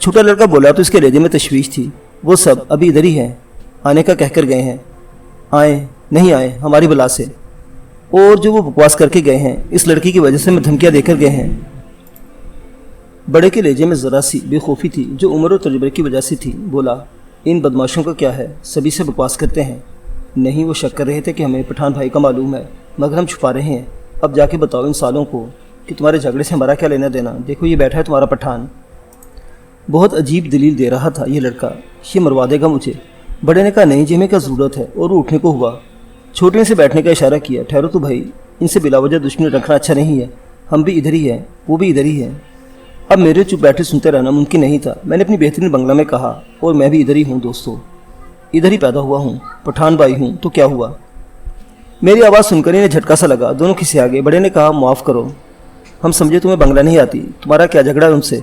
چھوٹا لڑکا بولا تو اس کے لہجے میں تشویش تھی۔ وہ سب ابھی ادھر ہی ہیں، آنے کا کہہ کر گئے ہیں۔ آئیں نہیں آئیں ہماری بلا سے، اور جو وہ بکواس کر کے گئے ہیں اس لڑکی کی وجہ سے میں دھمکیاں دے کر گئے ہیں۔ بڑے کے لہجے میں ذرا سی بے خوفی تھی جو عمر اور تجربے کی وجہ سے تھی۔ بولا ان بدماشوں کا کیا ہے، سبھی سے بکواس کرتے ہیں۔ نہیں، وہ شک کر رہے تھے کہ ہمیں پٹھان بھائی کا معلوم ہے مگر ہم چھپا رہے ہیں۔ اب جا کے بتاؤ ان سالوں کو کہ تمہارے جھگڑے سے ہمارا کیا لینا دینا، دیکھو یہ بیٹھا ہے تمہارا پٹھان۔ بہت عجیب دلیل دے رہا تھا یہ لڑکا، یہ مروا دے گا مجھے۔ بڑے نے کہا نہیں جی ہمیں کیا ضرورت ہے، اور وہ اٹھنے کو ہوا۔ چھوٹے نے سے بیٹھنے کا اشارہ کیا۔ ٹھہرو تو بھائی، ان سے بلا وجہ دشمنی رکھنا اچھا نہیں ہے، ہم بھی ادھر ہی ہیں، وہ بھی ادھر ہی ہے۔ اب میرے چپ بیٹھے سنتے رہنا ممکن نہیں تھا۔ میں نے اپنی بہترین بنگلہ میں کہا، اور میں بھی ادھر ہی ہوں دوستو، ادھر ہی پیدا ہوا ہوں، پٹھان بھائی ہوں تو کیا ہوا۔ میری آواز سن کر انہیں جھٹکا سا لگا، دونوں کھسے آگے۔ بڑے نے کہا معاف کرو، ہم سمجھے تمہیں بنگلہ نہیں آتی، تمہارا کیا جھگڑا ہے ان سے۔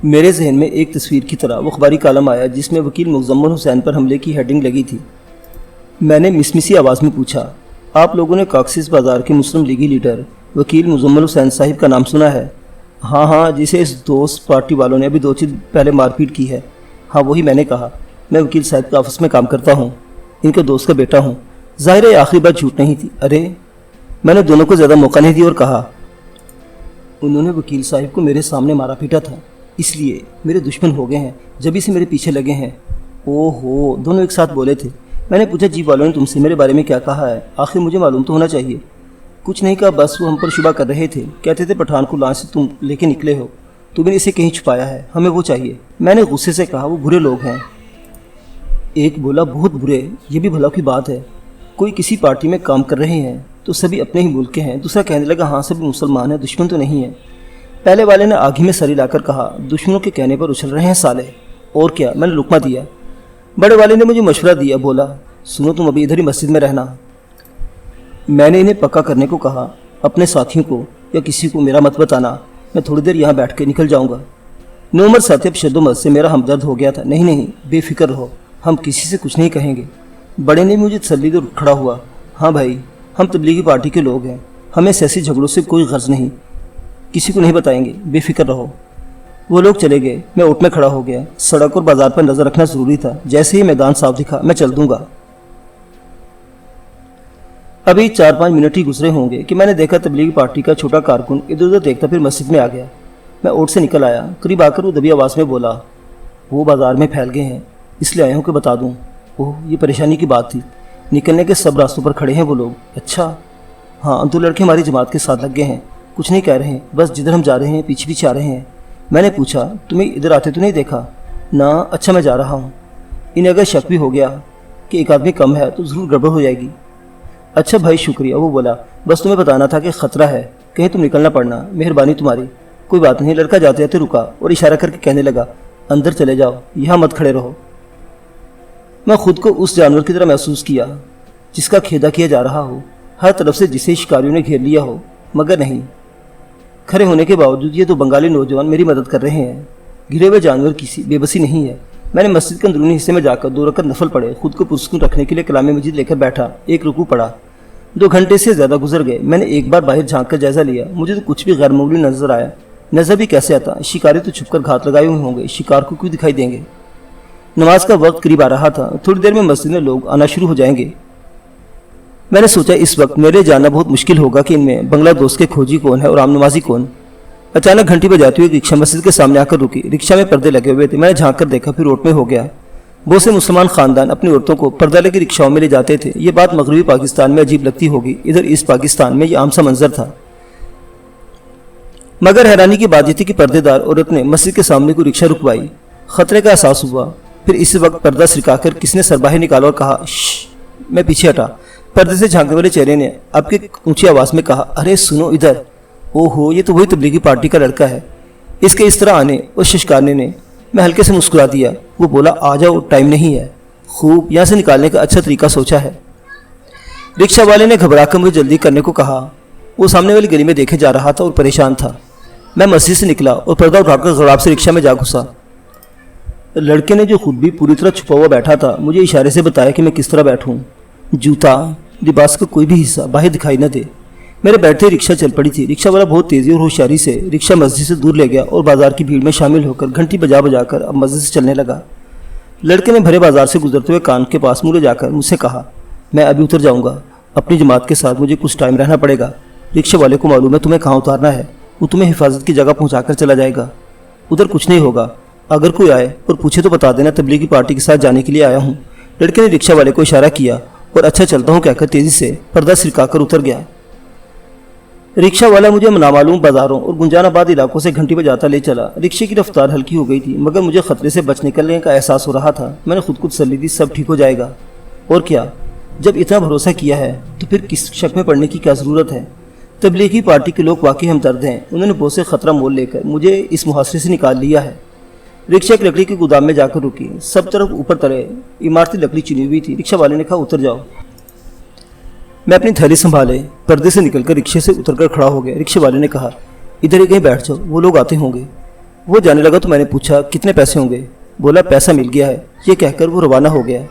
میرے ذہن میں ایک تصویر کی طرح وہ اخباری کالم آیا جس میں وکیل مزمل حسین پر حملے کی ہیڈنگ لگی تھی۔ میں نے مسمسی آواز میں پوچھا، آپ لوگوں نے کاکسس بازار کے مسلم لیگی لیڈر وکیل مزمل حسین صاحب کا نام سنا ہے؟ ہاں ہاں، جسے اس دوست پارٹی والوں نے ابھی 2 دن پہلے مار پیٹ کی ہے۔ ہاں وہی، میں نے کہا، میں وکیل صاحب کے آفس میں کام کرتا ہوں، ان کے دوست کا بیٹا ہوں۔ ظاہر ہے آخری بات جھوٹ نہیں تھی۔ ارے، میں نے دونوں کو زیادہ موقع نہیں دیا اور کہا، انہوں نے وکیل صاحب کو میرے سامنے مارا پیٹا تھا، اس لیے میرے دشمن ہو گئے ہیں، جبھی سے میرے پیچھے لگے ہیں۔ اوہ ہو، دونوں ایک ساتھ بولے تھے۔ میں نے پوچھا جی والوں نے تم سے میرے بارے میں کیا کہا ہے، آخر مجھے معلوم تو ہونا چاہیے۔ کچھ نہیں کہا، بس وہ ہم پر شبہ کر رہے تھے، کہتے تھے پٹھان کو لان سے تم لے کے نکلے ہو، تم نے اسے کہیں چھپایا ہے، ہمیں وہ چاہیے۔ میں نے غصے سے کہا وہ برے لوگ ہیں۔ ایک بولا بہت برے، یہ بھی بھلا کی بات ہے، کوئی کسی پارٹی میں کام کر رہے ہیں تو سبھی اپنے ہی ملک کے ہیں۔ دوسرا کہنے لگا ہاں سبھی مسلمان ہیں، دشمن تو نہیں ہیں۔ پہلے والے نے آگھی میں سر ہلا کر کہا، دشمنوں کے کہنے پر اچھل رہے ہیں سالے، اور کیا، میں نے لقمہ دیا۔ بڑے والے نے مجھے مشورہ دیا، بولا سنو تم ابھی ادھر ہی مسجد میں رہنا۔ میں نے انہیں پکا کرنے کو کہا، اپنے ساتھیوں کو یا کسی کو میرا مت بتانا، میں تھوڑی دیر یہاں بیٹھ کے نکل جاؤں گا۔ نومر ساتھی اب شد و مت سے میرا ہمدرد ہو گیا تھا۔ نہیں نہیں، بے فکر رہو، ہم کسی سے کچھ نہیں کہیں گے۔ بڑے نے مجھے تسلی دے کھڑا ہوا، ہاں بھائی، ہم تبلیغی پارٹی کے لوگ ہیں، ہمیں سیاسی جھگڑوں سے کوئی غرض نہیں، کسی کو نہیں بتائیں گے، بے فکر رہو۔ وہ لوگ چلے گئے، میں اٹھ میں کھڑا ہو گیا۔ سڑک اور بازار پر نظر رکھنا ضروری تھا، جیسے ہی میدان صاف دکھا میں چل دوں گا۔ ابھی 4-5 منٹ ہی گزرے ہوں گے کہ میں نے دیکھا تبلیغی پارٹی کا چھوٹا کارکن ادھر ادھر دیکھتا پھر مسجد میں آ گیا۔ میں اوٹ سے نکل آیا، قریب آ کر وہ دبی آواز میں بولا، وہ بازار میں پھیل گئے ہیں، اس لیے آیا ہوں کہ بتا دوں۔ اوہ، یہ پریشانی کی بات تھی، نکلنے کے سب راستوں پر کھڑے ہیں وہ لوگ۔ اچھا، ہاں 2 لڑکے ہماری جماعت کے ساتھ لگ گئے ہیں، کچھ نہیں کہہ رہے ہیں، بس جدھر ہم جا رہے ہیں پیچھے پیچھے آ رہے ہیں۔ میں نے پوچھا، تمہیں ادھر آتے تو نہیں دیکھا؟ نہ، اچھا میں جا رہا ہوں، انہیں اگر شک بھی ہو گیا کہ ایک آدمی کم ہے تو ضرور گڑبڑ ہو جائے گی۔ اچھا بھائی شکریہ، وہ بولا، بس تمہیں بتانا تھا کہ خطرہ ہے، کہیں تم نکلنا پڑنا، مہربانی تمہاری۔ کوئی بات نہیں۔ لڑکا جاتے جاتے رکا اور اشارہ کر کے کہنے لگا، اندر چلے جاؤ، یہاں مت کھڑے رہو۔ میں خود کو اس جانور کی طرح محسوس کیا جس کا کھیدا کیا جا رہا ہو، ہر طرف سے جسے شکاریوں نے گھیر لیا ہو، مگر نہیں، کھڑے ہونے کے باوجود یہ 2 بنگالی نوجوان میری مدد کر رہے ہیں۔ گرے ہوئے جانور کی بے بسی نہیں ہے۔ میں نے مسجد کے اندرونی حصے میں جا کر 2 رکعت نفل پڑھے، خود کو پرسکون رکھنے کے لیے کلام مجید لے کر بیٹھا، 1 رکوع پڑھا۔ 2 گھنٹے سے زیادہ گزر گئے۔ میں نے ایک بار باہر جھانک کر جائزہ لیا، مجھے تو کچھ بھی غیر معمولی نظر آیا۔ نظر بھی کیسے آتا، شکاری تو چھپ کر گھات لگائے ہوئے ہوں گے، شکار کو کیوں دکھائی دیں گے؟ نماز کا وقت قریب آ رہا تھا، تھوڑی دیر میں مسجد میں لوگ آنا شروع ہو جائیں گے۔ میں نے سوچا اس وقت میرے جاننا بہت مشکل ہوگا کہ ان میں بنگلہ دوست کے کھوجی کون ہے اور عام نمازی کون۔ اچانک گھنٹی بجاتی ہوئی رکشا مسجد کے سامنے آ کر رکی۔ رکشا میں پردے لگے ہوئے تھے، میں نے جھانک کر دیکھا، پھر روڈ میں ہو گیا۔ بہت سے مسلمان خاندان اپنی عورتوں کو پردہ لے کے رکشاؤں میں لے جاتے تھے۔ یہ بات مغربی پاکستان میں عجیب لگتی ہوگی، ادھر ایسٹ پاکستان میں یہ عام سا منظر تھا۔ مگر حیرانی کی بات یہ تھی کہ پردے دار عورت نے مسجد کے سامنے کوئی رکشا رکوائی۔ خطرے کا احساس ہوا، پھر اس وقت پردہ سرکا کر کس نے سر باہر نکالا اور کہا، شش۔ میں پیچھے ہٹا۔ پردے سے جھانکنے والے چہرے نے اب کی اونچی آواز میں کہا، ارے سنو ادھر۔ او ہو، یہ تو وہی تبلیغی پارٹی کا لڑکا ہے۔ اس کے اس طرح آنے اور ششکارنے نے میں ہلکے سے مسکرا دیا۔ وہ بولا، آ جاؤ، ٹائم نہیں ہے، خوب یہاں سے نکالنے کا اچھا طریقہ سوچا ہے۔ رکشہ والے نے گھبرا کر مجھے جلدی کرنے کو کہا۔ وہ سامنے والی گلی میں دیکھے جا رہا تھا اور پریشان تھا۔ میں مسجد سے نکلا اور پردہ اٹھا کر غراب سے رکشہ میں جا گھسا۔ لڑکے نے جو خود بھی پوری طرح چھپا ہوا بیٹھا تھا مجھے اشارے سے بتایا کہ میں کس طرح بیٹھوں، جوتا لباس کا کوئی بھی حصہ باہر دکھائی نہ دے۔ میرے بیٹھتے ہی رکشہ چل پڑی تھی۔ رکشہ والا بہت تیزی اور ہوشیاری سے رکشہ مسجد سے دور لے گیا اور بازار کی بھیڑ میں شامل ہو کر گھنٹی بجا بجا کر اب مسجد سے چلنے لگا۔ لڑکے نے بھرے بازار سے گزرتے ہوئے کان کے پاس منہ لے جا کر مجھ سے کہا، میں ابھی اتر جاؤں گا، اپنی جماعت کے ساتھ مجھے کچھ ٹائم رہنا پڑے گا۔ رکشے والے کو معلوم ہے تمہیں کہاں اتارنا ہے، وہ تمہیں حفاظت کی جگہ پہنچا کر چلا جائے گا۔ ادھر کچھ نہیں ہوگا، اگر کوئی آئے اور پوچھے تو بتا دینا تبلیغی پارٹی کے ساتھ جانے کے لیے آیا ہوں۔ لڑکے نے رکشہ والے کو اشارہ کیا اور اچھا چلتا ہوں کہہ کر تیزی سے پردہ سرکا کر اتر گیا۔ رکشہ والا مجھے نامعلوم بازاروں اور گنجان آباد علاقوں سے گھنٹی بجاتا لے چلا۔ رکشے کی رفتار ہلکی ہو گئی تھی مگر مجھے خطرے سے بچ نکلنے کا احساس ہو رہا تھا۔ میں نے خود کو تسلی دی، سب ٹھیک ہو جائے گا۔ اور کیا، جب اتنا بھروسہ کیا ہے تو پھر کس شک میں پڑنے کی کیا ضرورت ہے؟ تبلیغی پارٹی کے لوگ واقعی ہمدرد ہیں، انہوں نے بہت سے خطرہ مول لے کر مجھے اس محاصرے سے نکال لیا ہے۔ رکشہ ایک لکڑی کے گودام میں جا کر رکی، سب طرف اوپر تلے عمارتی لکڑی چنی ہوئی تھی۔ رکشہ والے نے کہا اتر جاؤ۔ میں اپنی تھیلی سنبھالے پردے سے نکل کر رکشے سے اتر کر کھڑا ہو گیا۔ رکشے والے نے کہا ادھر ہی کہیں بیٹھ جاؤ، وہ لوگ آتے ہوں گے۔ وہ جانے لگا تو میں نے پوچھا کتنے پیسے ہوں گے؟ بولا پیسہ مل گیا ہے۔ یہ کہہ کر وہ روانہ ہو گیا۔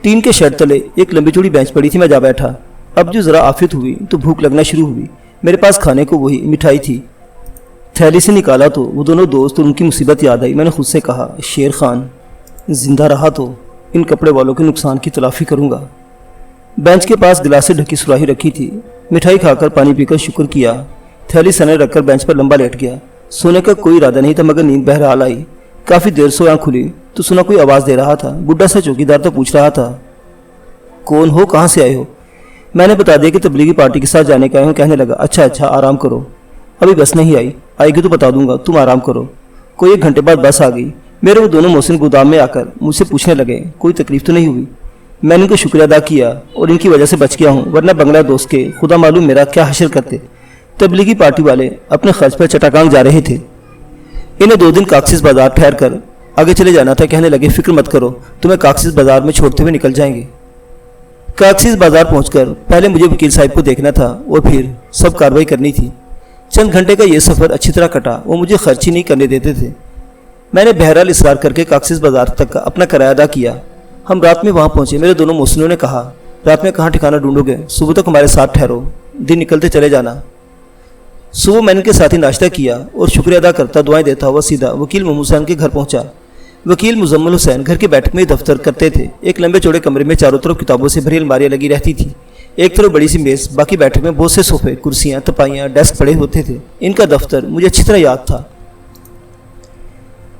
ٹین کے شیڈ تلے ایک لمبی چوڑی بینچ پڑی تھی، میں جا بیٹھا۔ اب جو ذرا آفت ہوئی تو بھوک لگنا شروع ہوئی۔ میرے پاس کھانے کو وہی مٹھائی تھی۔ تھیلی سے نکالا تو وہ دونوں دوست اور ان کی مصیبت یاد آئی۔ میں نے خود سے کہا شیر خان زندہ رہا تو ان کپڑے والوں کے نقصان کی تلافی کروں گا۔ بینچ کے پاس گلاس سے ڈھکی سراہی رکھی تھی، مٹھائی کھا کر پانی پی کر شکر کیا۔ تھیلی سنے رکھ کر بینچ پر لمبا لیٹ گیا۔ سونے کا کوئی ارادہ نہیں تھا مگر نیند بہرحال آئی۔ کافی دیر سے آنکھ کھلی تو سنا کوئی آواز دے رہا تھا۔ بڈھا سا چوکیدار تو پوچھ رہا تھا کون ہو، کہاں سے آئے ہو؟ میں نے بتا دیا کہ تبلیغی پارٹی کے ساتھ جانے کا آیا ہوں۔ کہنے لگا اچھا آرام کرو، ابھی بس نہیں آئے گی تو بتا دوں گا، تم آرام کرو۔ کوئی ایک گھنٹے بعد بس آ گئی۔ میرے وہ دونوں محسن گودام میں آ کر مجھ سے پوچھنے لگے کوئی تکلیف تو نہیں ہوئی؟ میں نے ان کو شکریہ ادا کیا اور ان کی وجہ سے بچ گیا ہوں، ورنہ بنگلہ دوست کے خدا معلوم میرا کیا حشر کرتے۔ تبلیغی پارٹی والے اپنے خرچ پر چٹاکانگ جا رہے تھے۔ انہیں 2 دن کاکسیس بازار ٹھہر کر آگے چلے جانا تھا۔ کہنے لگے فکر مت کرو، تمہیں کاکسیس بازار میں چھوڑتے ہوئے نکل جائیں گے۔ کاکسیس بازار پہنچ کر پہلے مجھے وکیل صاحب کو دیکھنا تھا اور پھر سب کارروائی کرنی تھی۔ چند گھنٹے کا یہ سفر اچھی طرح کٹا، وہ مجھے خرچ ہی نہیں کرنے دیتے تھے۔ میں نے بہرحال اصرار کر کے کاکسیس بازار تک کا اپنا کرایہ ادا کیا۔ ہم رات میں وہاں پہنچے۔ میرے دونوں محسنوں نے کہا رات میں کہاں ٹھکانہ ڈھونڈو گے، صبح تک ہمارے ساتھ ٹھہرو، دن نکلتے چلے جانا۔ صبح میں نے ان کے ساتھ ہی ناشتہ کیا اور شکریہ ادا کرتا دعائیں دیتا ہوا سیدھا وکیل محمود حسین کے گھر پہنچا۔ وکیل مزمل حسین گھر کے بیٹھک میں ہی دفتر کرتے تھے۔ ایک لمبے چوڑے کمرے میں چاروں طرف کتابوں سے بھری الماریاں لگی رہتی تھی۔ ایک طرف بڑی سی میز، باقی بیٹھک میں بہت سے صوفے، کرسیاں، تپائیاں، ڈیسک پڑے ہوتے تھے۔ ان کا دفتر مجھے اچھی طرح یاد تھا۔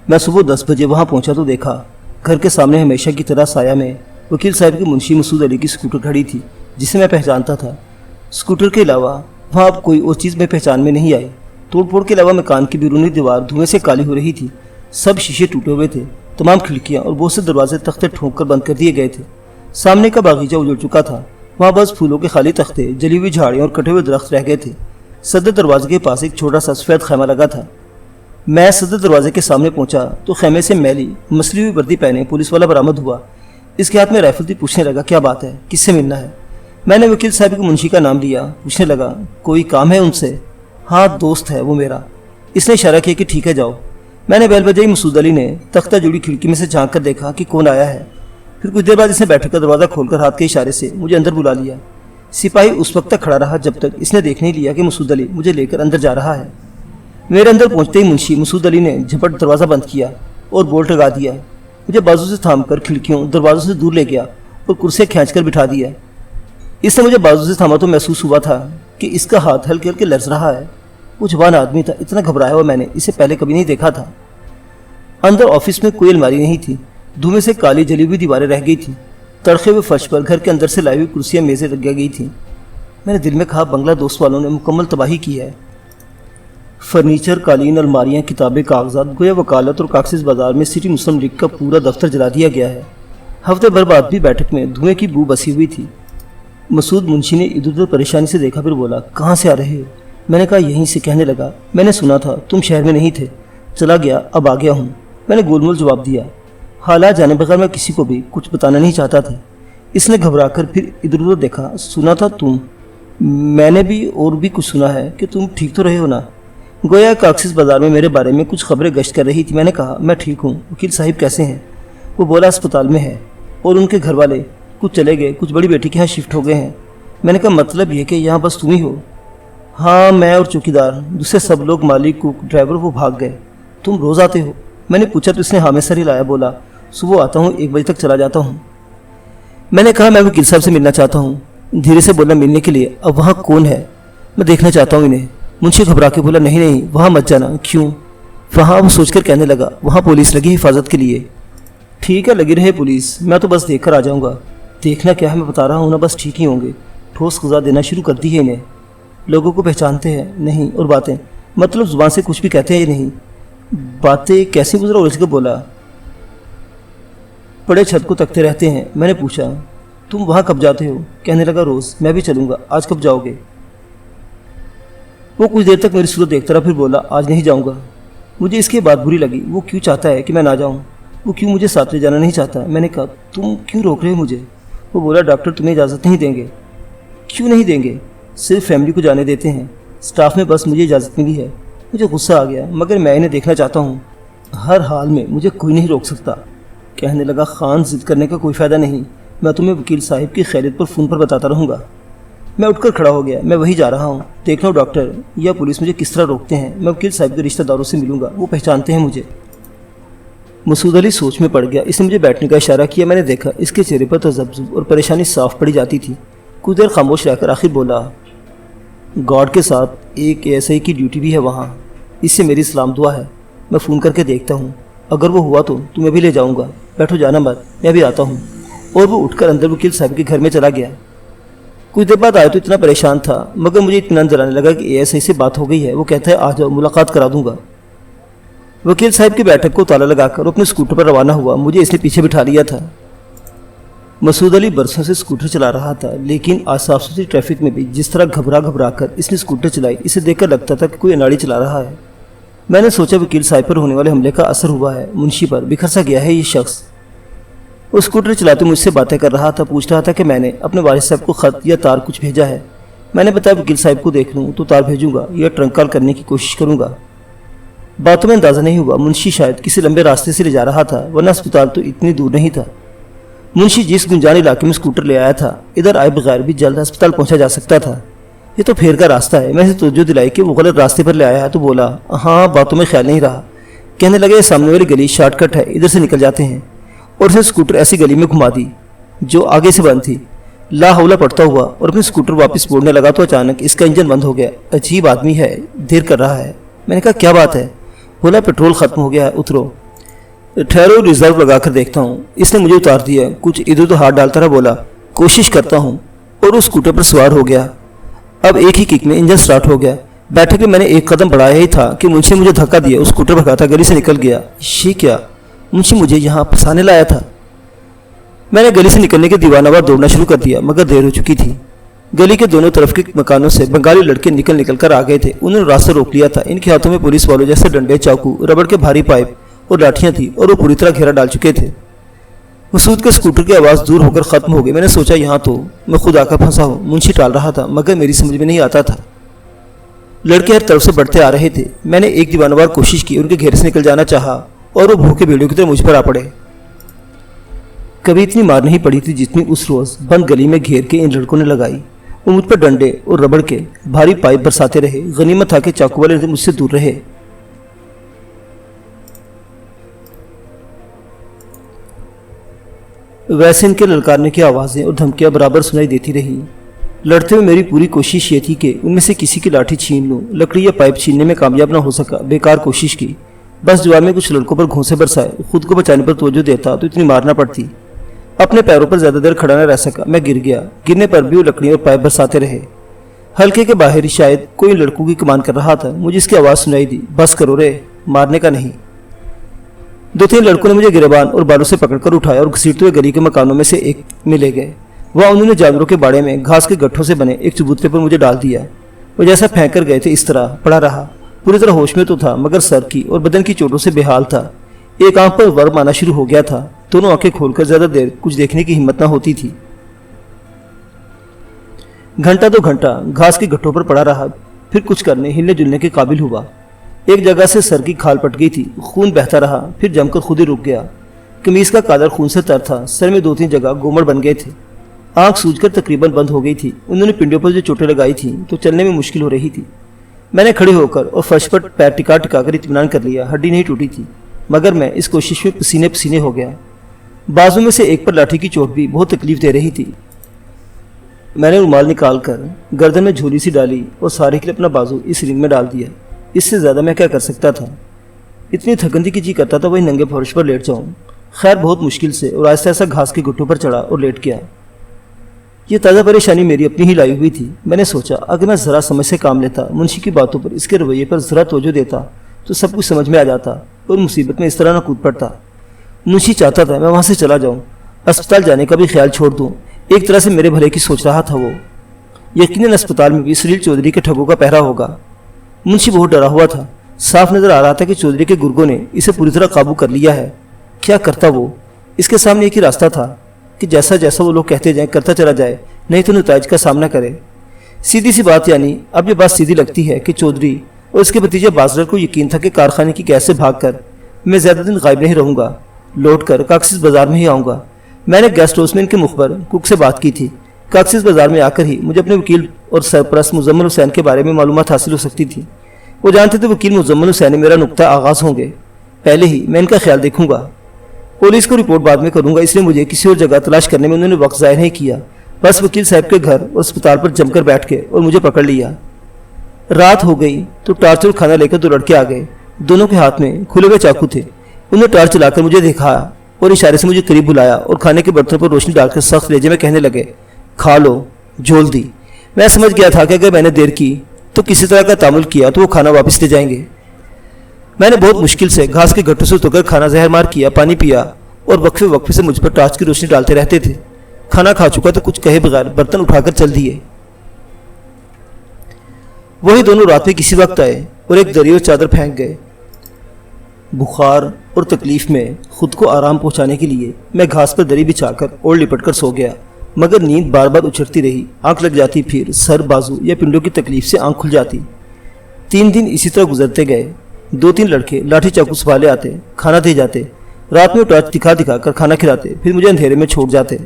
میں صبح 10 بجے وہاں پہنچا تو دیکھا گھر کے سامنے ہمیشہ کی طرح سایہ میں وکیل صاحب کی منشی مسعود علی کی اسکوٹر کھڑی تھی، جسے میں پہچانتا تھا۔ اسکوٹر کے علاوہ وہاں اب کوئی اور چیز میں پہچان میں نہیں آئی۔ توڑ پھوڑ کے علاوہ مکان کی بیرونی دیوار دھوئیں سے کالی ہو رہی تھی۔ سب شیشے ٹوٹے ہوئے تھے، تمام کھڑکیاں اور بہت سے دروازے تختے ٹھونک کر بند کر دیے گئے تھے۔ سامنے کا باغیچہ اجڑ چکا تھا، وہاں بس پھولوں کے خالی تختے، جلی ہوئی جھاڑیاں اور کٹے ہوئے درخت رہ گئے تھے۔ صدر دروازے کے پاس ایک چھوٹا سا سفید خیمہ لگا تھا۔ میں صدر دروازے کے سامنے پہنچا تو خیمے سے میلی مسلی ہوئی وردی پہنے پولیس والا برآمد ہوا۔ اس کے ہاتھ میں رائفل تھی۔ پوچھنے لگا کیا بات ہے، کس سے ملنا ہے؟ میں نے وکیل صاحب کے منشی کا نام لیا۔ پوچھنے لگا کوئی کام ہے ان سے؟ ہاں دوست ہے وہ میرا۔ اس نے اشارہ کیا کہ ٹھیک ہے جاؤ۔ میں نے بیل بجائی۔ مسعود علی نے تختہ جڑی کھڑکی میں سے جھانک کر دیکھا کہ کون آیا ہے۔ پھر کچھ دیر بعد اس نے بیٹھک کا دروازہ کھول کر ہاتھ کے اشارے سے مجھے اندر بلا لیا۔ سپاہی اس وقت تک کھڑا رہا جب تک اس نے دیکھ نہیں لیا کہ مسعود علی مجھے لے کر اندر جا رہا ہے۔ میرے اندر پہنچتے ہی منشی مسعود علی نے جھپٹ دروازہ بند کیا اور بولٹ لگا دیا۔ مجھے بازو سے تھام کر کھڑکیوں دروازوں سے دور لے گیا اور کرسی کھینچ کر بٹھا دیا۔ اس نے مجھے بازو سے تھاما تو محسوس ہوا تھا کہ اس کا ہاتھ ہلکے ہلکے لرز رہا ہے۔ وہ جوان آدمی تھا، اتنا گھبرایا ہوا میں نے اسے پہلے کبھی نہیں دیکھا تھا۔ اندر آفس میں کوئی الماری نہیں تھی، دھوئیں سے کالی جلی ہوئی دیواریں رہ گئی تھیں۔ تڑخے ہوئے فرش پر گھر کے اندر سے لائی ہوئی کرسیاں میزیں لگ گئی تھیں۔ میں نے دل میں کہا بنگلہ دوست والوں نے مکمل تباہی کی ہے۔ فرنیچر، قالین، الماریاں، کتابیں، کاغذات، گویا وکالت اور کاکسیس بازار میں سٹی مسلم لیگ کا پورا دفتر جلا دیا گیا ہے۔ ہفتے بھر بعد بھی بیٹھک میں دھوئیں کی بو بسی ہوئی تھی۔ مسعود منشی نے ادھر ادھر پریشانی سے دیکھا، پھر بولا کہاں سے آ رہے ہو؟ میں نے کہا یہیں سے۔ کہنے لگا میں نے سنا تھا تم شہر میں نہیں تھے، چلا گیا، اب آ گیا ہوں۔ میں نے گول مول جواب دیا۔ حالات جانے بغیر میں کسی کو بھی کچھ بتانا نہیں چاہتا تھا۔ اس نے گھبرا کر پھر ادھر ادھر دیکھا۔ سنا تھا تم؟ میں نے بھی اور بھی کچھ سنا ہے کہ تم ٹھیک تو رہے ہو نا؟ گویا کاکسیس بازار میں میرے بارے میں کچھ خبریں گشت کر رہی تھی۔ میں نے کہا میں ٹھیک ہوں۔ وکیل صاحب کیسے ہیں؟ وہ بولا اسپتال میں ہے اور ان کے گھر والے کچھ چلے گئے، کچھ بڑی بیٹی کے ہاں شفٹ ہو گئے ہیں۔ میں نے کہا مطلب یہ کہ یہاں بس تم ہی ہو؟ ہاں میں اور چوکیدار، دوسرے سب لوگ مالک کوک ڈرائیور وہ بھاگ گئے۔ تم روز آتے ہو؟ میں نے پوچھا تو اس نے ہاں میں سر ہلایا، بولا صبح آتا ہوں 1 بجے تک چلا جاتا ہوں۔ میں نے کہا میں وکیل صاحب سے ملنا چاہتا ہوں۔ دھیرے سے بولا ملنے کے لیے؟ اب وہاں کون ہے؟ میں دیکھنا چاہتا ہوں انہیں۔ منشی گھبرا کے بولا نہیں نہیں وہاں مت جانا۔ کیوں؟ وہاں وہ سوچ کر کہنے لگا وہاں پولیس لگی حفاظت کے لیے۔ ٹھیک ہے لگی رہے پولیس، میں تو بس دیکھ کر آ جاؤں گا۔ دیکھنا کیا ہے، میں بتا رہا ہوں نا، بس ٹھیک ہی ہوں گے۔ ٹھوس غذا دینا شروع کر دی ہے انہیں۔ لوگوں کو پہچانتے ہیں نہیں، اور باتیں مطلب زبان سے کچھ بھی کہتے ہیں یا نہیں؟ باتیں کیسی گزرا؟ اور اس کو بولا بڑے چھت کو تکتے رہتے ہیں۔ میں نے پوچھا تم وہاں کب جاتے ہو؟ کہنے لگا روز۔ میں بھی چلوں گا۔ آج کب جاؤ گے؟ وہ کچھ دیر تک میری صورت دیکھتا رہا، پھر بولا آج نہیں جاؤں گا۔ مجھے اس کی بات بری لگی۔ وہ کیوں چاہتا ہے کہ میں نہ جاؤں؟ وہ کیوں مجھے ساتھ لے جانا نہیں چاہتا؟ میں نے کہا تم کیوں روک رہے ہو مجھے؟ وہ بولا ڈاکٹر تمہیں اجازت نہیں دیں گے۔ کیوں نہیں دیں گے؟ صرف فیملی کو جانے دیتے ہیں، سٹاف میں بس مجھے اجازت ملی ہے۔ مجھے غصہ آ گیا، مگر میں انہیں دیکھنا چاہتا ہوں۔ ہر حال میں مجھے کوئی نہیں روک سکتا۔ کہنے لگا خان ضد کرنے کا کوئی فائدہ نہیں، میں تمہیں وکیل صاحب کی خیریت پر فون پر بتاتا رہوں گا۔ میں اٹھ کر کھڑا ہو گیا۔ میں وہی جا رہا ہوں، دیکھنا ڈاکٹر یا پولیس مجھے کس طرح روکتے ہیں۔ میں وکیل صاحب کے رشتہ داروں سے ملوں گا، وہ پہچانتے ہیں مجھے۔ مسعود علی سوچ میں پڑ گیا۔ اس نے مجھے بیٹھنے کا اشارہ کیا۔ میں نے دیکھا اس کے چہرے پر تذبذب اور پریشانی صاف پڑی جاتی تھی۔ کچھ دیر خاموش رہ کر آخر بولا گارڈ کے ساتھ ایک ایس آئی کی ڈیوٹی بھی ہے وہاں، اس سے میری سلام دعا ہے۔ میں فون کر کے دیکھتا ہوں، اگر وہ ہوا تو تمہیں بھی لے جاؤں گا۔ بیٹھو جانا مت، میں بھی آتا ہوں۔ اور وہ اٹھ کر اندر وکیل صاحب کے گھر میں چلا گیا۔ کچھ دیر بعد آیا تو اتنا پریشان تھا، مگر مجھے اطمینان دلانے لگا کہ اے ایس آئی سے بات ہو گئی ہے۔ وہ کہتا ہے آ جاؤ ملاقات کرا دوں گا۔ وکیل صاحب کی بیٹھک کو تالا لگا کر اپنے اسکوٹر پر روانہ ہوا۔ مجھے اس نے پیچھے بٹھا لیا تھا۔ مسعود علی برسوں سے اسکوٹر چلا رہا تھا، لیکن آج صاف ستھری ٹریفک میں بھی جس طرح گھبرا کر اس نے اسکوٹر چلائی، اسے دیکھ کر لگتا تھا کہ کوئی اناڑی چلا رہا ہے۔ میں نے سوچا وکیل صاحب پر ہونے والے حملے کا اثر ہوا ہے، منشی پر بکھر سا گیا ہے یہ شخص۔ وہ اسکوٹر چلاتے مجھ سے باتیں کر رہا تھا، پوچھ رہا تھا کہ میں نے اپنے والد صاحب کو خط یا تار کچھ بھیجا ہے۔ میں نے بتایا وکیل صاحب کو دیکھ لوں تو تار بھیجوں گا یا ٹرنک کال کرنے کی کوشش کروں گا۔ باتوں میں اندازہ نہیں ہوا منشی شاید کسی لمبے راستے سے لے جا رہا تھا، ورنہ اسپتال تو اتنی دور نہیں تھا۔ منشی جس گنجان علاقے میں اسکوٹر لے آیا تھا، ادھر آئے بغیر بھی جلد اسپتال پہنچا جا سکتا تھا۔ یہ تو پھیر کا راستہ ہے۔ میں اسے توجہ دلائی کہ وہ غلط راستے پر لے آیا ہے تو بولا ہاں، باتوں میں خیال نہیں رہا۔ کہنے لگے سامنے والی گلی شارٹ کٹ ہے، ادھر سے نکل جاتے ہیں۔ اور اسے اسکوٹر ایسی گلی میں گھما دی جو آگے سے بند تھی۔ لا حولہ پڑتا ہوا اور اپنے اسکوٹر واپس موڑنے لگا تو اچانک اس کا انجن بند ہو گیا۔ عجیب آدمی ہے، دیر کر رہا ہے۔ میں نے کہا کیا بات ہے؟ بولا پیٹرول ختم ہو گیا ہے، اترو۔ ٹھہرو ریزرو لگا کر دیکھتا ہوں۔ اس نے مجھے اتار دیا۔ کچھ ادھر ادھر ہاتھ ڈالتا رہا، بولا کوشش کرتا ہوں، اور اس اسکوٹر پر سوار ہو گیا۔ اب ایک ہی کک میں انجن سٹارٹ ہو گیا۔ بیٹھے کہ میں نے ایک قدم بڑھایا ہی تھا کہ منشی مجھے دھکا دیا، اس اسکوٹر بھگاتا گلی سے نکل گیا۔ یہ کیا؟ منشی مجھے یہاں پھنسانے لایا تھا؟ میں نے گلی سے نکلنے کے دیوانہ وار دوڑنا شروع کر دیا، مگر دیر ہو چکی تھی۔ گلی کے دونوں طرف کے مکانوں سے بنگالی لڑکے نکل کر آ گئے تھے۔ انہوں نے راستہ روک لیا تھا۔ ان کے ہاتھوں میں پولیس والوں جیسے ڈنڈے، چاقو، ربڑ کے بھاری پائپ اور لاٹھیاں تھیں، اور وہ پوری طرح گھیرا ڈال چکے تھے۔ مسعود کے اسکوٹر کی آواز دور ہو کر ختم ہو گئی۔ میں نے سوچا یہاں تو میں خود آ کر پھنسا ہوں۔ منشی ٹال رہا تھا، مگر میری سمجھ میں نہیں آتا تھا۔ لڑکے ہر طرف سے بڑھتے آ رہے تھے۔ میں نے ایک دیوانہ وار کوشش کی، ان کے گھیرے سے نکل جانا چاہا، اور وہ بھوکے بھیڑیوں کی طرح مجھ پر آ پڑے۔ کبھی اتنی مار نہیں پڑی تھی جتنی اس روز بند گلی میں گھیر کے ان لڑکوں نے لگائی۔ وہ مجھ پر ڈنڈے اور ربڑ کے بھاری پائپ برساتے رہے۔ غنیمت تھا کہ چاقو والے مجھ سے دور رہے۔ ویسے ان کے للکارنے کی آوازیں اور دھمکیاں برابر سنائی دیتی رہی۔ لڑتے ہوئے میری پوری کوشش یہ تھی کہ ان میں سے کسی کی لاٹھی چھین لوں۔ لکڑی یا پائپ چھیننے میں کامیاب نہ ہو سکا، بیکار کوشش کی۔ بس جواب میں کچھ لڑکوں پر گھونسے برسائے۔ خود کو بچانے پر توجہ دیتا تو اتنی مار نہ پڑتی۔ اپنے پیروں پر زیادہ دیر کھڑا نہ رہ سکا، میں گر گیا۔ گرنے پر بھی وہ لکڑیاں اور پائپ برساتے رہے۔ حلقے کے باہر ہی شاید کوئی لڑکوں کی کمان کر رہا تھا۔ مجھے اس کی آواز سنائی دی، بس کرو رے، مارنے کا نہیں۔ 2-3 لڑکوں نے مجھے گریبان اور بالوں سے پکڑ کر اٹھایا اور گھسیٹتے ہوئے گلی کے مکانوں میں سے ایک میں لے گئے۔ وہاں انہوں نے جانوروں کے باڑے میں گھاس کے گٹھوں سے بنے ایک چبوترے پر مجھے ڈال دیا۔ وہ جیسا پھینک کر گئے تھے اس طرح پڑا رہا۔ پوری طرح ہوش میں تو تھا، مگر سر کی اور بدن کی چوٹوں سے بے حال تھا۔ ایک آنکھ پر ورم آنا شروع ہو گیا تھا۔ دونوں آنکھیں کھول کر زیادہ دیر کچھ دیکھنے کی ہمت نہ ہوتی تھی۔ گھنٹہ 2 گھنٹہ گھاس کے گٹھوں پر پڑا رہا، پھر کچھ کرنے ہلنے جلنے کے قابل ہوا۔ ایک جگہ سے سر کی کھال پٹ گئی تھی، خون بہتا رہا، پھر جم کر خود ہی رک گیا۔ قمیص کا کالر خون سے تر تھا، سر میں 2-3 جگہ گومڑ بن گئے تھے۔ آنکھ سوج کر تقریباً بند ہو گئی تھی۔ انہوں نے پنڈیوں پر جو چوٹیں لگائی تھیں تو چلنے میں مشکل ہو رہی تھی۔ میں نے کھڑے ہو کر اور فرش پر پیر ٹکا ٹکا کر اطمینان کر لیا، ہڈی نہیں ٹوٹی تھی، مگر میں اس کوشش میں پسینے پسینے ہو گیا۔ بازو میں سے ایک پر لاٹھی کی چوٹ بھی بہت تکلیف دے رہی تھی۔ میں نے رومال نکال کر گردن میں جھولی سی ڈالی اور سارے کے لیے اپنا بازو اس رنگ میں ڈال دیا۔ اس سے زیادہ میں کیا کر سکتا تھا؟ اتنی تھکن تھی کہ جی کرتا تھا وہی ننگے فرش پر لیٹ جاؤں۔ خیر بہت مشکل سے اور آہستہ آہستہ گھاس کے گھٹوں پر چڑھا اور لیٹ گیا۔ یہ تازہ پریشانی میری اپنی ہی لائی ہوئی تھی۔ میں نے سوچا اگر میں ذرا سمجھ سے کام لیتا، منشی کی باتوں پر، اس کے رویے پر ذرا توجہ دیتا تو سب کچھ سمجھ میں آ جاتا اور مصیبت میں اس طرح نہ کود پڑتا۔ منشی چاہتا تھا میں وہاں سے چلا جاؤں، اسپتال جانے کا بھی خیال چھوڑ دوں۔ ایک طرح سے میرے بھلے کی سوچ رہا تھا وہ۔ یقیناً اسپتال میں بھی سلیل چودھری کے ٹھگوں کا پہرا ہوگا۔ منشی بہت ڈرا ہوا تھا۔ صاف نظر آ رہا تھا کہ چودھری کے گرگوں نے اسے پوری طرح قابو کر لیا ہے۔ کیا کرتا وہ؟ اس کے سامنے ایک ہی راستہ تھا کہ جیسا جیسا وہ لوگ کہتے جائیں کرتا چلا جائے، نہیں تو نتائج کا سامنا کرے۔ سیدھی سی بات، یعنی اب یہ بات سیدھی لگتی ہے کہ چودھری اور اس کے بھتیجے بازرر کو یقین تھا کہ کارخانے کی گیس سے بھاگ کر میں زیادہ دن غائب نہیں رہوں گا، لوٹ کر کاکسس بازار میں ہی آؤں گا۔ میں نے گیسٹ ہاؤس میں ان کے مخبر کک سے بات کی تھی۔ کاکسس بازار میں آ کر ہی مجھے اپنے وکیل اور سرپرست مزمل حسین کے بارے میں معلومات حاصل ہو سکتی تھی۔ وہ جانتے تھے وکیل مزمل حسین میرا نقطہ آغاز ہوں گے، پہلے ہی میں ان کا خیال دیکھوں گا۔ پولیس کو رپورٹ بعد میں کروں گا، اس لیے مجھے کسی اور جگہ تلاش کرنے میں انہوں نے وقت ضائع نہیں کیا۔ بس وکیل صاحب کے گھر اور اسپتال پر جم کر بیٹھ کے اور مجھے پکڑ لیا۔ رات ہو گئی تو ٹارچ اور کھانا لے کر دو لڑکے آ گئے۔ دونوں کے ہاتھ میں کھلے ہوئے چاقو تھے۔ انہوں نے ٹارچ چلا کر مجھے دیکھا اور اشارے سے مجھے قریب بلایا اور کھانے کے برتن پر روشنی ڈال کر سخت لہجے میں کہنے لگے، کھا لو، جھول دی۔ میں سمجھ گیا تھا کہ اگر میں نے دیر کی تو کسی طرح کا تعامل کیا تو وہ کھانا واپس لے جائیں گے۔ میں نے بہت مشکل سے گھاس کے گھٹوں سے اتر کر کھانا زہر مار کیا، پانی پیا اور وقفے وقفے سے مجھ پر ٹارچ کی روشنی ڈالتے رہتے تھے۔ کھانا کھا چکا تو کچھ کہے بغیر برتن اٹھا کر چل دیے۔ وہی دونوں رات میں کسی وقت آئے اور ایک دری اور چادر پھینک گئے۔ بخار اور تکلیف میں خود کو آرام پہنچانے کے لیے میں گھاس پر دری بچھا کر اور لپٹ کر سو گیا، مگر نیند بار بار اچھڑتی رہی۔ آنکھ لگ جاتی، پھر سر، بازو یا پنڈوں کی تکلیف سے آنکھ کھل جاتی۔ 3 دن اسی طرح گزرتے گئے۔ 2-3 لڑکے لاٹھی چاقو سنبھالے آتے، کھانا دے جاتے، رات میں ٹارچ دکھا دکھا کر کھانا کھلاتے، پھر مجھے اندھیرے میں چھوڑ جاتے۔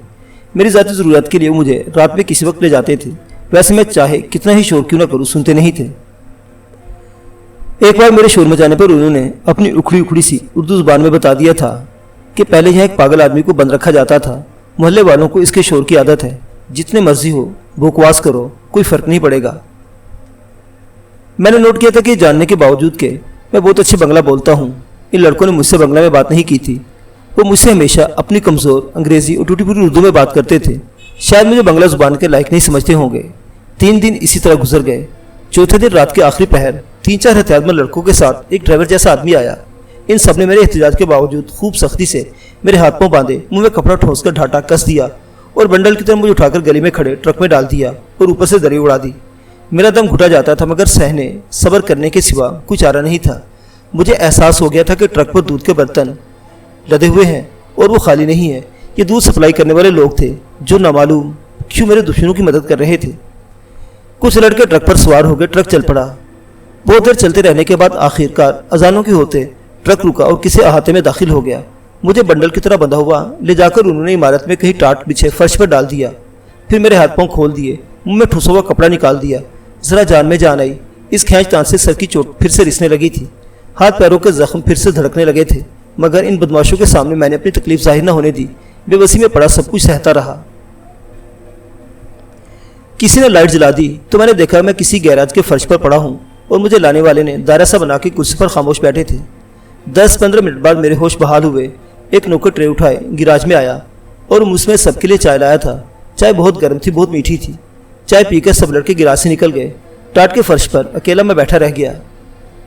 میری ذاتی ضرورت کے لیے مجھے رات میں کسی وقت لے جاتے تھے، ویسے میں چاہے کتنا ہی شور کیوں نہ کروں سنتے نہیں تھے۔ ایک بار میرے شور مچانے پر انہوں نے اپنی اکھڑی اکھڑی سی اردو زبان میں بتا دیا تھا کہ پہلے یہاں ایک پاگل آدمی کو بند رکھا جاتا تھا، محلے والوں کو اس کے شور کی عادت ہے، جتنے مرضی ہو بکواس کرو، کوئی فرق نہیں پڑے گا۔ میں نے نوٹ کیا تھا کہ جاننے کے باوجود کہ میں بہت اچھے بنگلہ بولتا ہوں، ان لڑکوں نے مجھ سے بنگلہ میں بات نہیں کی تھی۔ وہ مجھ سے ہمیشہ اپنی کمزور انگریزی اور ٹوٹی پھوٹی اردو میں بات کرتے تھے، شاید مجھے بنگلہ زبان کے لائق نہیں سمجھتے ہوں گے۔ 3 دن اسی طرح گزر گئے۔ چوتھے دن رات کے آخری پہر 3-4 ہتھیار مند لڑکوں کے ساتھ ایک ڈرائیور جیسا آدمی آیا۔ ان سب نے میرے احتجاج کے باوجود خوب سختی سے میرے ہاتھ پاؤں باندھے، منہ میں کپڑا ٹھوس کر ڈھاٹا کس دیا اور بنڈل کی طرح مجھے اٹھا کر گلی میں کھڑے ٹرک میں ڈال دیا اور اوپر سے دری اڑا دی۔ میرا دم گھٹا جاتا تھا، مگر سہنے صبر کرنے کے سوا کوئی چارہ نہیں تھا۔ مجھے احساس ہو گیا تھا کہ ٹرک پر دودھ کے برتن لدے ہوئے ہیں اور وہ خالی نہیں ہے۔ یہ دودھ سپلائی کرنے والے لوگ تھے جو نامعلوم کیوں میرے دشمنوں کی مدد کر رہے تھے۔ کچھ لڑکے ٹرک پر سوار ہو گئے، ٹرک چل پڑا۔ بہت دیر چلتے رہنے کے بعد آخر کار اذانوں کے ہوتے ٹرک رکا اور کسی احاطے میں داخل ہو گیا۔ مجھے بنڈل کی طرح بندھا ہوا لے جا کر انہوں نے عمارت میں کہیں ٹاٹ بچھے فرش پر ڈال دیا، پھر میرے ہاتھ پاؤں کھول دیے، منہ میں ٹھوسا ہوا کپڑا نکال دیا۔ ذرا جان میں جان آئی۔ اس کھینچ تان سے سر کی چوٹ پھر سے رسنے لگی تھی، ہاتھ پیروں کے زخم پھر سے دھڑکنے لگے تھے، مگر ان بدماشوں کے سامنے میں نے اپنی تکلیف ظاہر نہ ہونے دی۔ بے بسی میں پڑا سب کچھ سہتا رہا۔ کسی نے لائٹ جلا دی تو میں نے دیکھا میں کسی گیراج کے فرش پر پڑا ہوں اور مجھے لانے والے نے دائرہ سا بنا کے کرسی پر خاموش بیٹھے تھے۔ 10-15 منٹ بعد میرے ہوش بحال ہوئے۔ ایک نوکر ٹرے اٹھائے گیراج میں آیا اور مجھ میں سب کے لیے چائے لایا تھا۔ چائے بہت گرم تھی، بہت میٹھی تھی۔ چائے پی کر سب لڑکے گیراج سے نکل گئے۔ ٹاٹ کے فرش پر اکیلا میں بیٹھا رہ گیا،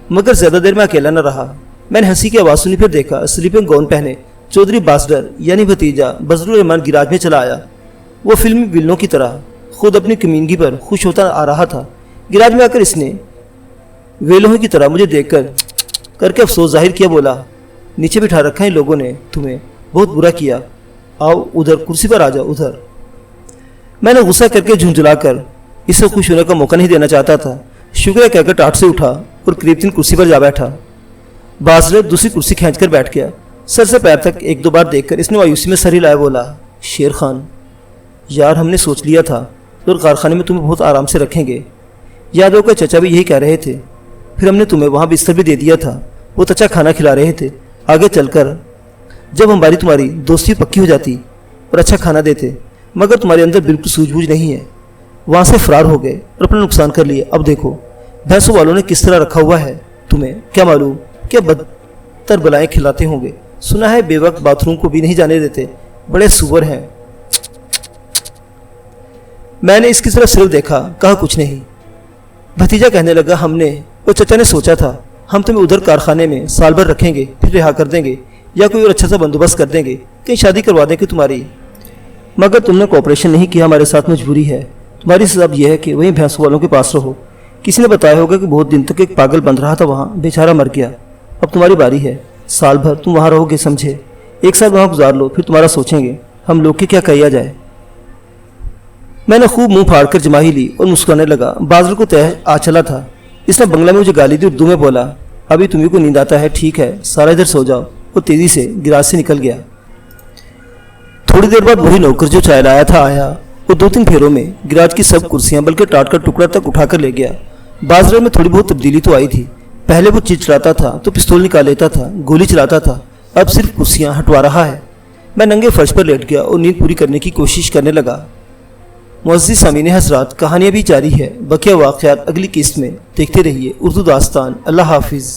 مگر زیادہ دیر میں اکیلا نہ رہا۔ میں نے ہنسی کی آواز سنی، پھر دیکھا سلیپنگ گاؤن پہنے چودھری بازرر یعنی بھتیجا بزر الرحمان گیراج میں چلا آیا۔ وہ فلمی ویلنوں کی طرح خود اپنی کمینگی پر خوش ہوتا آ رہا تھا۔ گیراج میں آ کر اس نے ویلوں کی طرح مجھے دیکھ کر کے افسوس ظاہر کیا، بولا، نیچے بٹھا رکھا ہے ان لوگوں نے تمہیں، بہت برا کیا، آؤ ادھر کرسی پر آ جاؤ ادھر۔ میں نے غصہ کر کے جھنجھلا کر اسے خوش ہونے کا موقع نہیں دینا چاہتا تھا۔ شکر ہے کہہ کر ٹاٹ سے اٹھا اور قریب 3 کرسی پر جا بیٹھا۔ بازرر دوسری کرسی کھینچ کر بیٹھ گیا۔ سر سے پیر تک 1-2 بار دیکھ کر اس نے مایوسی میں سر ہلایا، بولا، شیر خان۔ یار ہم نے سوچ لیا تھا اور کارخانے میں تمہیں بہت آرام سے رکھیں گے. یاد ہوگا چچا بھی یہی کہہ رہے تھے. پھر ہم نے تمہیں وہاں بستر بھی دے دیا تھا. بہت اچھا کھانا کھلا رہے تھے. آگے چل کر جب ہماری تمہاری دوستی پکی ہو جاتی اور اچھا کھانا دیتے، مگر تمہارے اندر بالکل سوجھ بوجھ نہیں ہے. وہاں سے فرار ہو گئے اور اپنا نقصان کر لیا. اب دیکھو بھینسوں والوں نے کس طرح رکھا ہوا ہے. تمہیں کیا معلوم کہ بدتر بلائیں کھلاتے ہوں گے. سنا ہے بے وقت باتھ روم کو بھی نہیں جانے دیتے. بڑے سور ہیں. میں نے اس کی طرف صرف دیکھا، کہا کچھ نہیں. بھتیجا کہنے لگا ہم نے اور چچا نے سوچا تھا ہم تمہیں ادھر کارخانے میں سال بھر رکھیں گے، پھر رہا کر دیں گے یا کوئی اور اچھا سا بندوبست کر دیں گے، کہیں شادی کروا دیں گے تمہاری. مگر تم نے کوآپریشن نہیں کیا. ہمارے ساتھ مجبوری ہے. تمہاری سزا یہ ہے کہ وہیں بھینسوں والوں کے پاس رہو. کسی نے بتایا ہوگا کہ بہت دن تک ایک پاگل بن رہا تھا وہاں، بیچارہ مر گیا. اب تمہاری باری ہے. سال بھر تم وہاں رہو گے، سمجھے؟ ایک سال وہاں گزار لو، پھر تمہارا سوچیں گے ہم لوگ کے کیا کہیا جائے. میں نے خوب منہ پھاڑ کر جماہی لی اور مسکرانے لگا. بازر کو تہ آ چلا تھا. اس نے بنگلہ میں مجھے گالی دی. اردو میں بولا ابھی تمہیں کو نیند آتا ہے، ٹھیک ہے سارا ادھر سو جاؤ. وہ تیزی سے گراج سے نکل گیا. تھوڑی دیر بعد وہی نوکر جو چائے لایا تھا آیا. وہ 2-3 پھیروں میں گراج کی سب کرسیاں بلکہ ٹاٹ کا ٹکڑا تک اٹھا کر لے گیا. بازرے میں تھوڑی بہت تبدیلی تو آئی تھی. پہلے وہ چیز چلاتا تھا تو پستول نکال لیتا تھا، گولی چلاتا تھا. اب صرف کرسیاں ہٹوا رہا ہے. میں ننگے فرش پر لیٹ گیا اور نیند پوری کرنے کی کوشش کرنے لگا. معزز سامعین حضرات، کہانیاں بھی جاری ہے. بقیہ واقعات اگلی قسط میں دیکھتے رہیے. اردو داستان. اللہ حافظ.